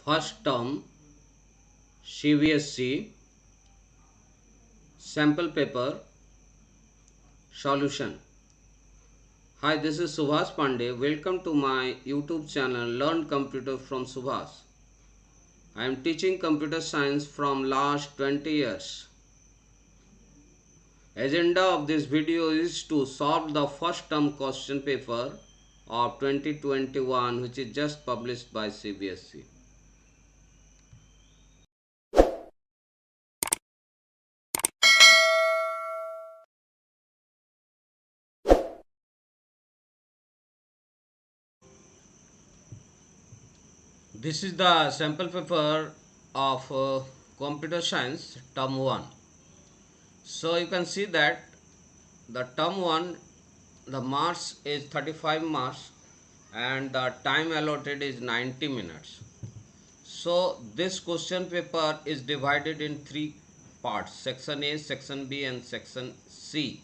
First term CBSC sample paper solution. Hi, this is Subhas Pandey. Welcome to my YouTube channel Learn Computer from Subhas. I am teaching computer science from last 20 years. Agenda of this video is to solve the first term question paper of 2021 which is just published by CBSC. This is the sample paper of computer science term 1. So you can see that the term 1, the marks is 35 marks and the time allotted is 90 minutes. So this question paper is divided in three parts: section A, section B and section C.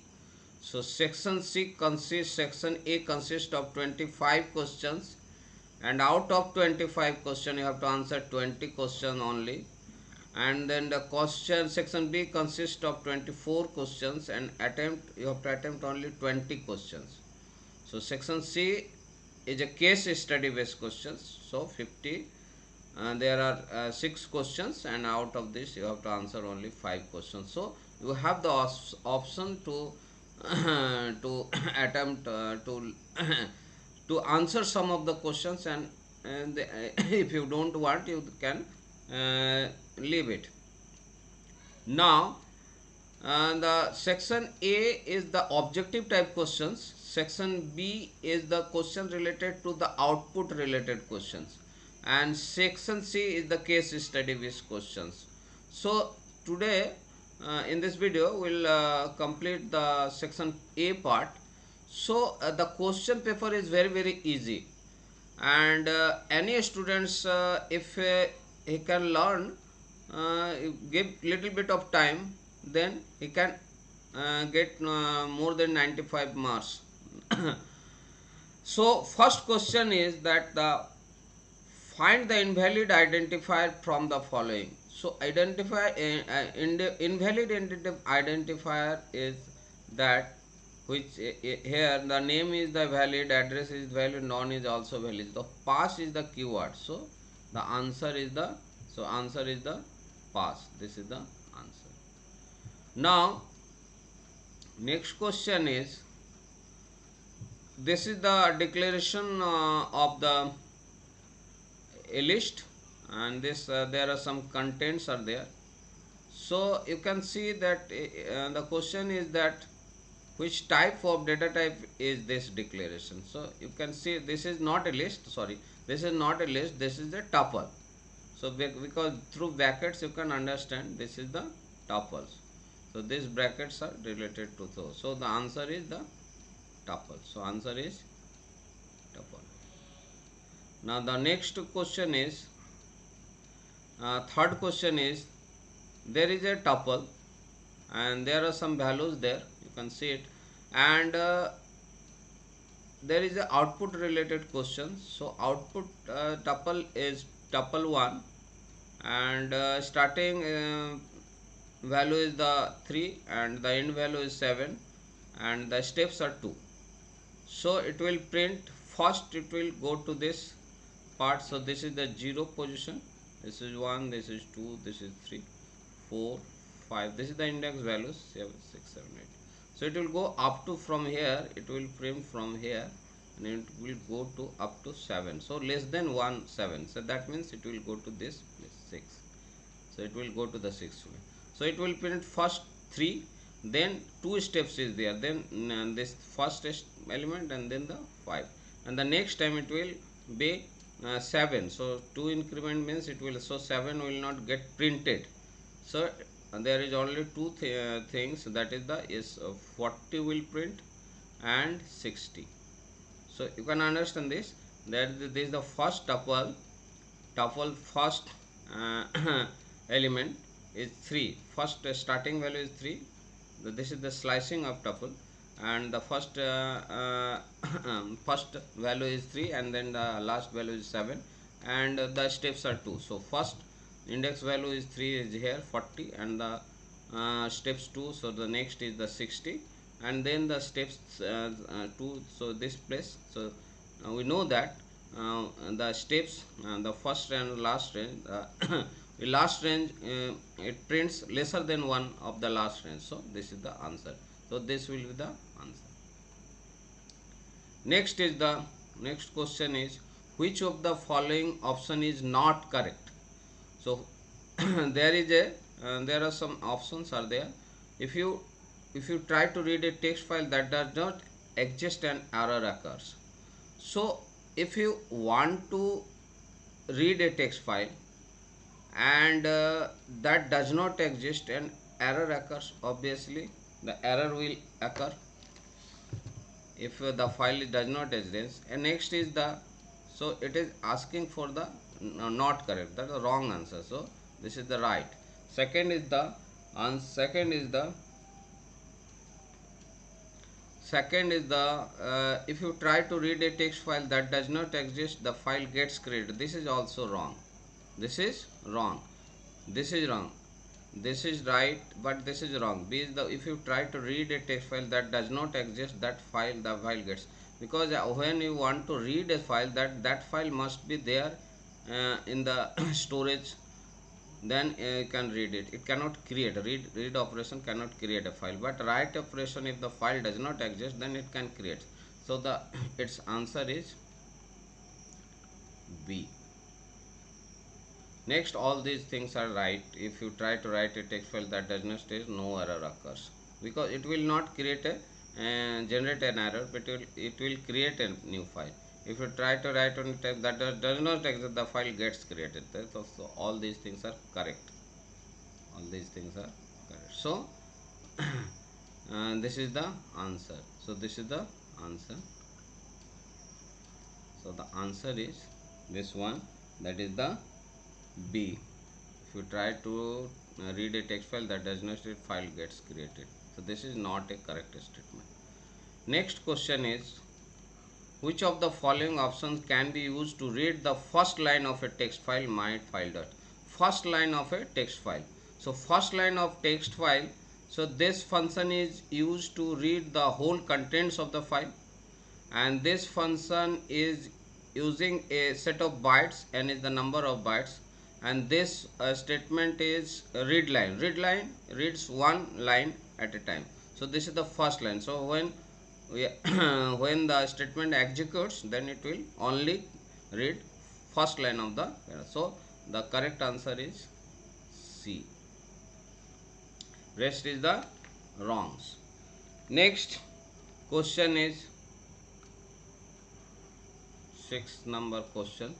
So section A consists of 25 questions, and out of 25 questions you have to answer 20 questions only. And then the question section B consists of 24 questions, and you have to attempt only 20 questions. So section C is a case study based questions, so 50, there are 6 questions, and out of this you have to answer only 5 questions. So you have the option to to attempt to to answer some of the questions, and if you don't want, you can leave it. Now the section A is the objective type questions, section B is the question related to the output related questions, and section C is the case study based questions. So today in this video we'll complete the section A part. So the question paper is very easy, and any students, if he can learn, give little bit of time, then he can get more than 95 marks. So first question is that the find the invalid identifier from the following. So invalid identifier is that which here the name is the valid, address is valid, non is also valid. The pass is the keyword. So the answer is the pass. This is the answer. Now next question is, this is the declaration of the a list, and this there are some contents are there. So you can see that the question is that which type of data type is this declaration. So you can see this is not a list, sorry, this is not a list, this is a tuple. So because through brackets you can understand this is the tuples. So these brackets are related to those. So the answer is the tuple. So answer is tuple. Now the next question is, third question is, there is a tuple and there are some values there, you can see it, and there is a output related question. So output tuple is tuple 1, and starting value is the 3 and the end value is 7, and the steps are 2. So it will print, first it will go to this part. So this is the 0 position, this is 1, this is 2, this is 3, 4, 5, this is the index values 7, 6, 7, 8. So it will go up to, from here it will print from here, and it will go to up to 7. So less than 1 7, so that means it will go to this place 6. So it will go to the 6th one. So it will print first 3, then 2 steps is there, then this first element and then the 5, and the next time it will be 7. So 2 increment means it will, so 7 will not get printed. So there is only two things, that is the 40 will print and 60. So you can understand this, that this is the first tuple first element is 3, first starting value is 3. This is the slicing of tuple, and the first value is 3, and then the last value is 7, and the steps are 2. So first index value is 3 is here 40, and the steps 2, so the next is the 60, and then the steps 2, so this place. So we know that the steps, the first and last range, the last range, it prints lesser than 1 of the last range, so this is the answer. So this will be the answer. Next is the next question is, which of the following option is not correct? So there are some options are there. If you try to read a text file that does not exist, an error occurs. So if you want to read a text file and that does not exist, an error occurs, obviously the error will occur if the file does not exist. And next is the, so it is asking for the not correct, that is the wrong answer, so this is the right. Second is the second is the if you try to read a text file that does not exist, the file gets created. This is also wrong. This is wrong. This is wrong. This is right, but this is wrong. B is the, if you try to read a text file that does not exist, that file, the file gets, because when you want to read a file, that file must be there in the storage, then you can read it. It cannot create, read operation cannot create a file, but write operation, if the file does not exist, then it can create. So the its answer is B. Next, all these things are right. If you try to write a text file that does not exist, no error occurs, because it will not create a generate an error, but it will create a new file. If you try to write on a text that does not exist, the file gets created. So all these things are correct. All these things are correct. So this is the answer. So this is the answer. So the answer is this one, that is the B. If you try to read a text file that does not exist, file gets created. So this is not a correct statement. Next question is, which of the following options can be used to read the first line of a text file, my file dot. First line of a text file. So first line of text file, so this function is used to read the whole contents of the file, and this function is using a set of bytes, n is the number of bytes, and this statement is read line. Read line reads one line at a time. So this is the first line. So when we when the statement executes, then it will only read first line of the paragraph. So the correct answer is C. Rest is the wrongs. Next question is 6 number question.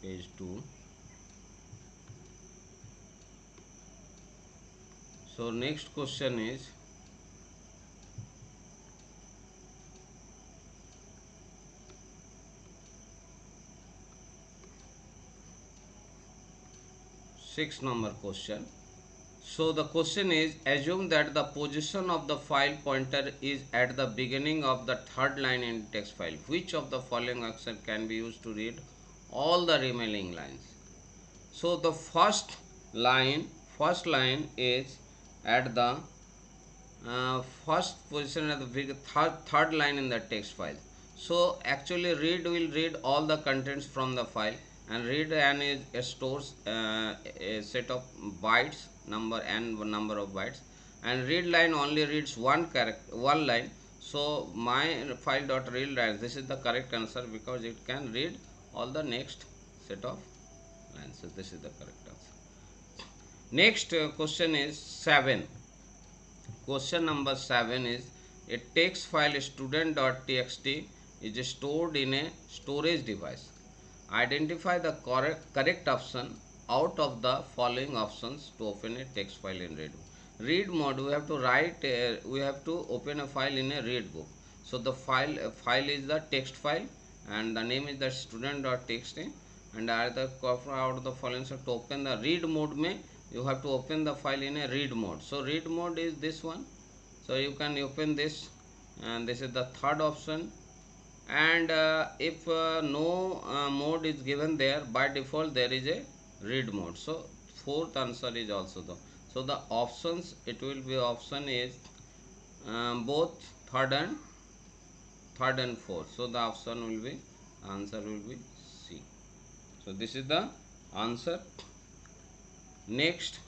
Page 2. So next question is, six number question. So the question is, assume that the position of the file pointer is at the beginning of the third line in text file. Which of the following action can be used to read all the remaining lines? So the first line is at the first position at the third line in the text file. So actually read will read all the contents from the file, and read n is stores a set of bytes, number n number of bytes, and read line only reads one line. So my file dot read line, this is the correct answer, because it can read all the next set of lines. So this is the correct answer. Next question is 7. Question number 7 is, a text file student.txt is stored in a storage device. Identify the correct option out of the following options to open a text file in read mode. Read mode, we have to write, we have to open a file in a read book. So the file is the text file, and the name is the student.txt, and out of the following, so to open the read mode में you have to open the file in a read mode. So read mode is this one. So you can open this, and this is the third option. And if no mode is given there, by default there is a read mode. So fourth answer is also the, so the options, it will be option is both third and fourth. So the option will be, answer will be C. So this is the answer. Next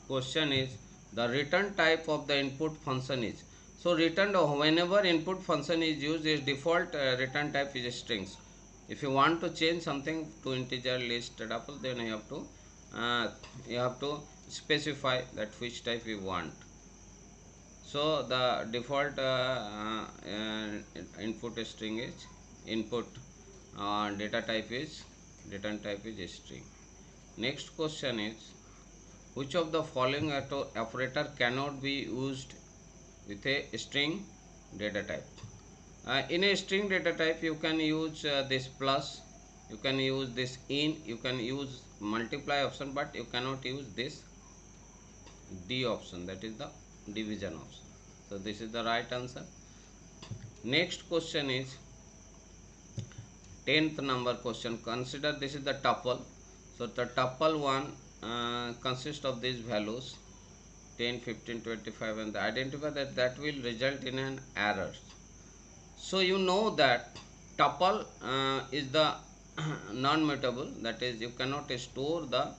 question is, the return type of the input function is, so return, whenever input function is used, its default return type is strings. If you want to change something to integer, list, tuple, then uh, you have to specify that which type you want. So the default input string is input, data type is, return type is string. Next question is, which of the following operator cannot be used with a string data type? In a string data type, you can use this plus, you can use this in, you can use multiply option, but you cannot use this D option, that is the division option. So this is the right answer. Next question is 10th number question. Consider this is the tuple. So the tuple one consists of these values 10, 15, 25, and identify that will result in an error. So you know that tuple is the non-mutable, that is you cannot store the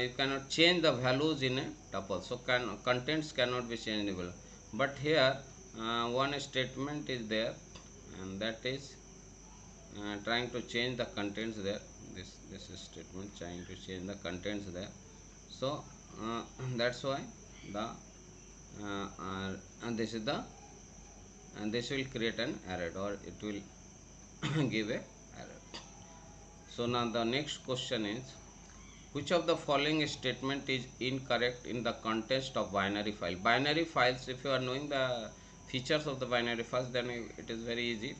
you cannot change the values in a tuple, so contents cannot be changeable. But here one statement is there, and that is trying to change the contents there. This is statement trying to change the contents there. So that's why the and this is the, and this will create an error, or it will give a error. So now the next question is, which of the following statement is incorrect in the context of binary file? Binary files, if you are knowing the features of the binary files, then it is very easy.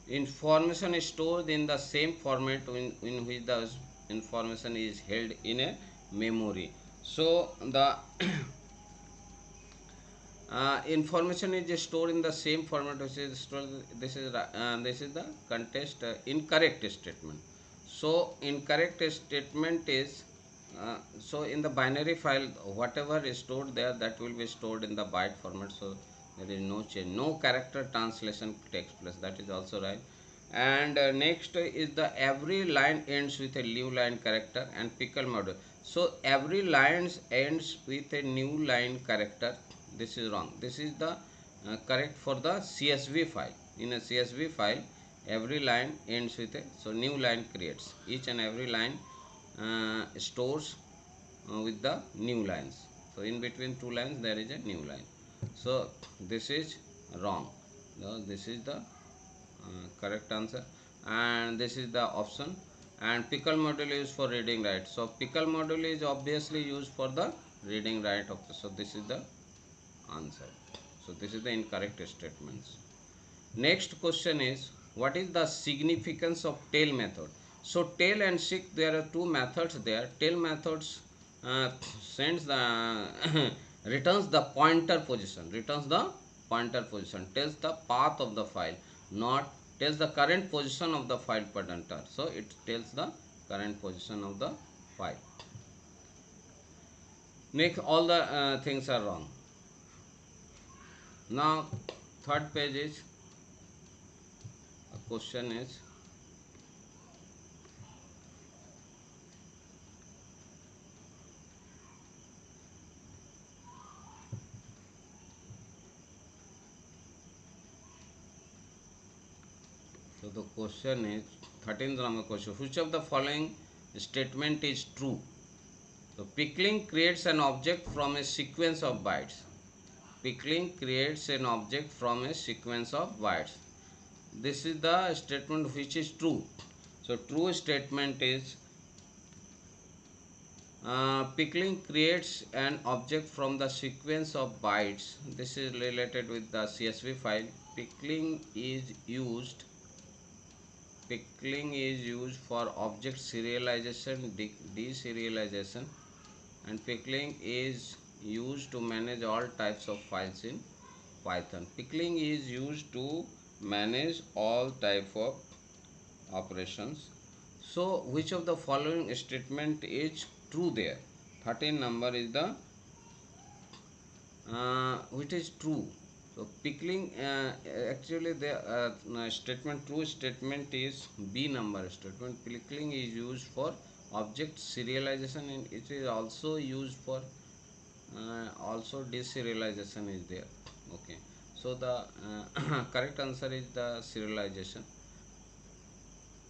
Information is stored in the same format in which the information is held in a memory. So the information is stored in the same format which is stored. This is the context incorrect statement. So incorrect statement is so in the binary file, whatever is stored there, that will be stored in the byte format. So there is no change, no character translation takes place. That is also right. And next is the every line ends with a new line character and pickle model. So every line ends with a new line character. This is wrong. This is the correct for the CSV file. In a CSV file, every line ends with a, so new line creates. Each and every line stores with the new lines. So in between two lines there is a new line. So this is wrong. No, this is the correct answer, and this is the option. And pickle module is for reading write. So pickle module is obviously used for the reading write of the, so this is the answer. So this is the incorrect statements. Next question is, what is the significance of tail method? So tail and seek, there are two methods there. Tail methods sends the returns the pointer position, tells the path of the file, not tells the current position of the file pointer. So it tells the current position of the file. Next, all the things are wrong. Now third page is, a question is, so the question is 13th number question, which of the following statement is true? So pickling creates an object from a sequence of bytes. Pickling creates an object from a sequence of bytes. This is the statement which is true. So true statement is pickling creates an object from the sequence of bytes. This is related with the CSV file. Pickling is used for object serialization, deserialization, and pickling is used to manage all types of files in Python. Pickling is used to manage all type of operations. So which of the following statement is true there? 13 number is the which is true. So pickling actually the statement, true statement is B number statement. Pickling is used for object serialization and it is also used for also deserialization is there. Okay, so the correct answer is the serialization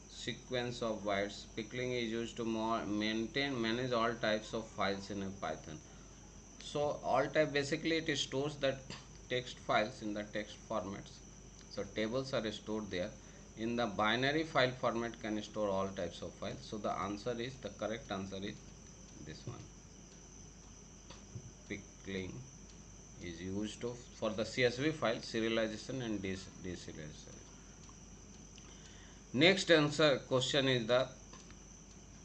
sequence of bytes. Pickling is used to manage all types of files in a Python. So all type basically it stores the text files in the text formats. So tables are stored there. In the binary file format can store all types of files. So the answer is, the correct answer is this one. Pickling is used for the CSV file serialization and deserialization. Next answer question is the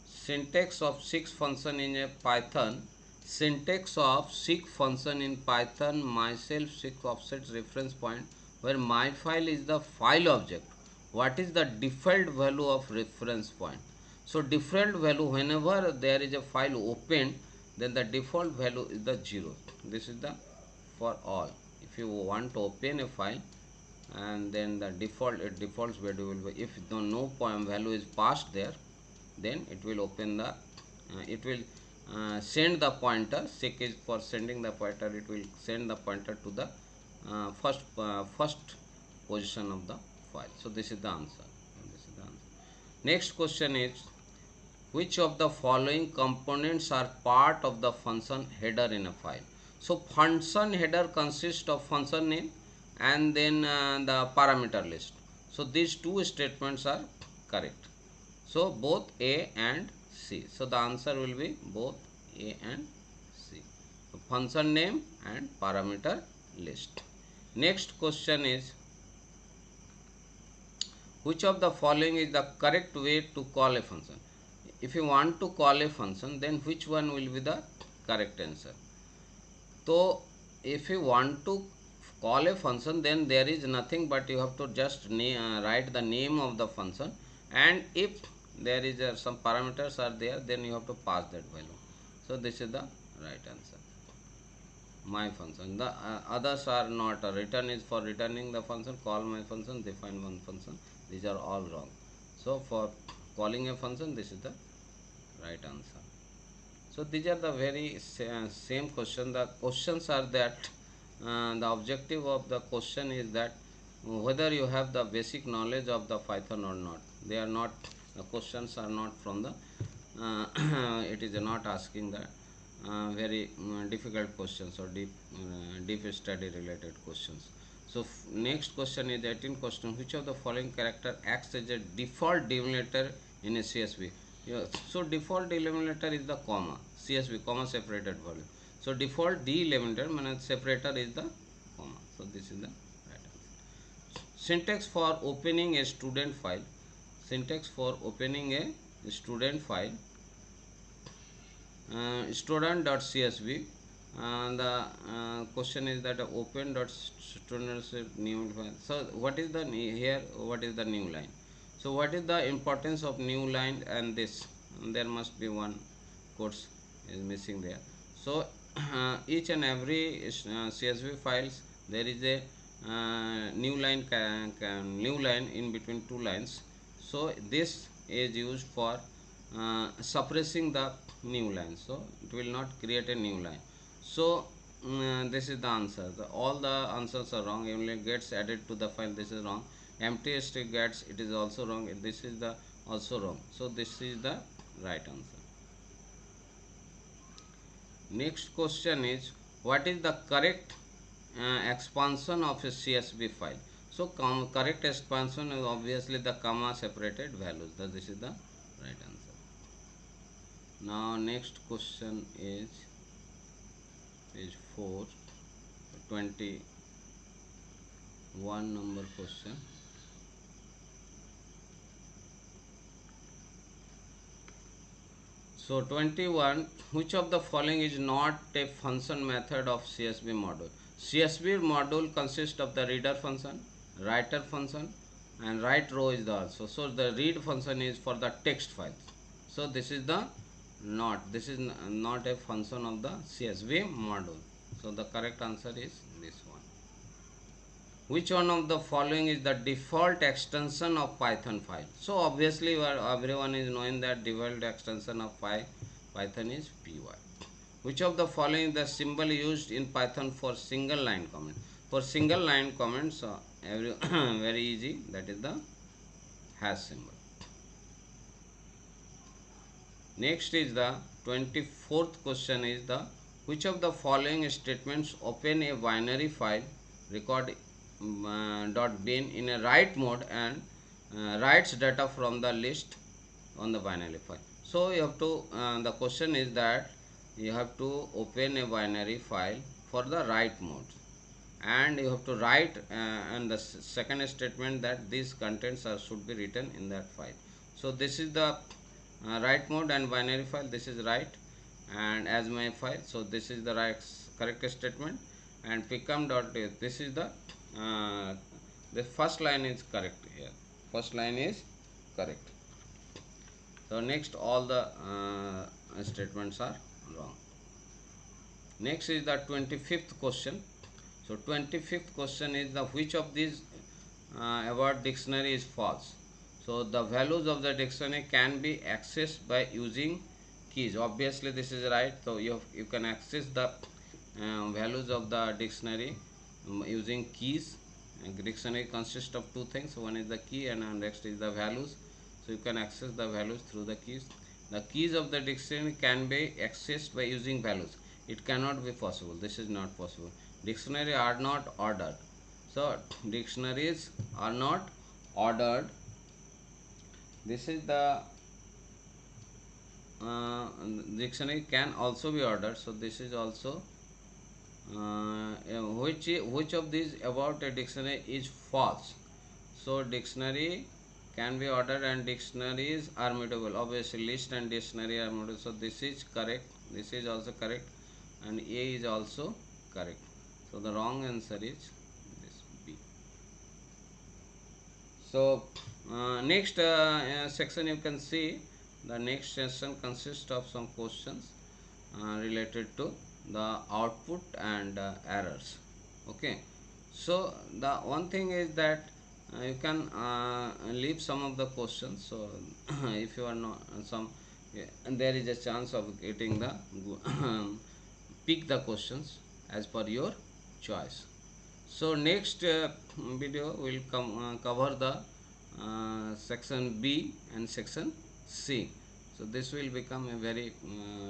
syntax of seek function in a Python. Syntax of seek function in Python myself seek offset reference point, where my file is the file object. What is the default value of reference point? So default value, whenever there is a file opened, then the default value is the 0. This is the for all. If you want to open a file, and then the defaults value will be, if no point value is passed there, then it will open the it will send the pointer. Seek is for sending the pointer. It will send the pointer to the first position of the file. So this is the answer. Next question is, which of the following components are part of the function header in a file? So function header consists of function name and then the parameter list. So these two statements are correct. So both A and C. So the answer will be both A and C. So function name and parameter list. Next question is, which of the following is the correct way to call a function? If you want to call a function, then which one will be the correct answer? So if you want to call a function, then there is nothing but you have to just write the name of the function, and if there is some parameters are there, then you have to pass that value. So this is the right answer. My function. The others are not. Return is for returning the function. Call my function. Define one function. These are all wrong. So for calling a function, this is the right answer. So these are the very same question. The questions are that the objective of the question is that whether you have the basic knowledge of the Python or not. They are not, the questions are not from the it is not asking the very difficult questions or deep study related questions. So next question is 18th question. Which of the following character acts as a default delimiter in a CSV? Yeah, so default delimiter is the comma. CSV, comma separated value. So default delimiter means separator is the comma. So this is the right answer. Syntax for opening a student file. Syntax for opening a student file. Student.csv. The question is that open.student new file. So what is the here? What is the new line? So what is the importance of new line and this? There must be one quotes is missing there. So each and every CSV files there is a new line new line in between two lines. So this is used for suppressing the new line, so it will not create a new line. So this is the answer. All the answers are wrong. Only gets added to the file, this is wrong. Empty string gets, it is also wrong. This is the also wrong. So this is the right answer. Next question is, what is the correct expansion of a CSV file? So correct expansion is obviously the comma separated values. This is the right answer. Now next question is page 4, 21 number question. So 21, which of the following is not a function method of CSV module? CSV module consists of the reader function, writer function, and write row is the also. So the read function is for the text files. So this is the not. This is not a function of the CSV module. So the correct answer is this one. Which one of the following is the default extension of Python file? So obviously everyone is knowing that default extension of Python is py. Which of the following is the symbol used in Python for single line comment? For single line comments, very easy, that is the hash symbol. Next is the 24th question is the which of the following statements open a binary file record .bin in a write mode and writes data from the list on the binary file. So you have to the question is that you have to open a binary file for the write mode and you have to write and the second statement that these contents should be written in that file. So this is the write mode and binary file. This is write and as my file. So this is the correct statement and pickum dot this is the first line is correct here. First line is correct. So next all the statements are wrong. Next is the 25th question. So 25th question is the which of these about dictionary is false. So the values of the dictionary can be accessed by using keys. Obviously this is right. So you can access the values of the dictionary using keys. Dictionary consists of two things. One is the key and next is the values. So you can access the values through the keys. The keys of the dictionary can be accessed by using values. It cannot be possible. This is not possible. Dictionary are not ordered. So dictionaries are not ordered. This is the dictionary can also be ordered. So this is also which of these about a dictionary is false. So dictionary can be ordered and dictionaries are mutable. Obviously list and dictionary are mutable. So this is correct. This is also correct and A is also correct. So the wrong answer is this B. So next section you can see the next section consists of some questions related to the output and errors. Okay, so the one thing is that you can leave some of the questions. So if you are not some and there is a chance of getting the pick the questions as per your choice. So next video will cover the section B and section C. So this will become a very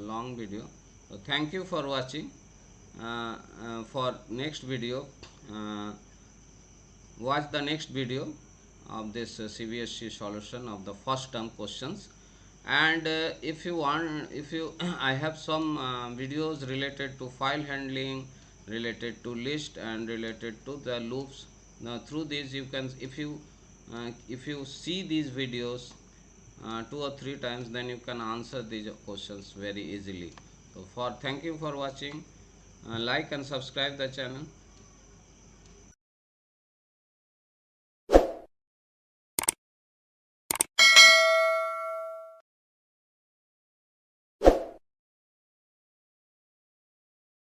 long video. So thank you for watching. For next video, watch the next video of this CBSE solution of the first term questions. And if you want, I have some videos related to file handling, related to list and related to the loops. Now through these you can, if you see these videos 2 or 3 times, then you can answer these questions very easily. So thank you for watching. Like and subscribe the channel.